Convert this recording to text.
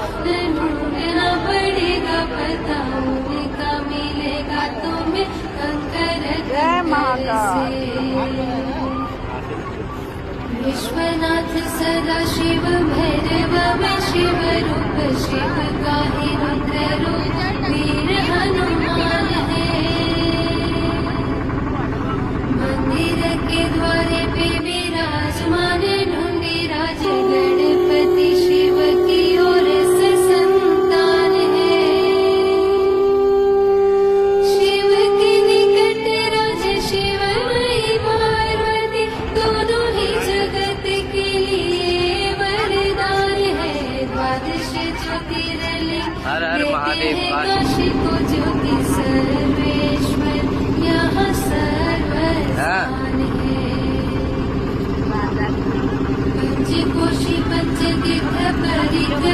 ढूंढना पड़ेगा, पता उनका मिलेगा तुम्हें कंकर से। विश्वनाथ सदा शिव भैरव में शिव रूप, शिव का ही रुद्र रूप वीर हनुमान है। मंदिर के द्वारे पे विराजमान ढूंढी राज, गणपति शिव की ओर से संतान है। शिव के निकट राज शिवमयी पार्वती, दोनों ही जगत के लिए वरदान है। द्वादश ज्योतिर्लिंग हर हर महादेव। काशी को ज्योति सर्वेश्वर यहाँ सर्वस्थान है। पंचकोशी पंचतीर्थ परिक्रमा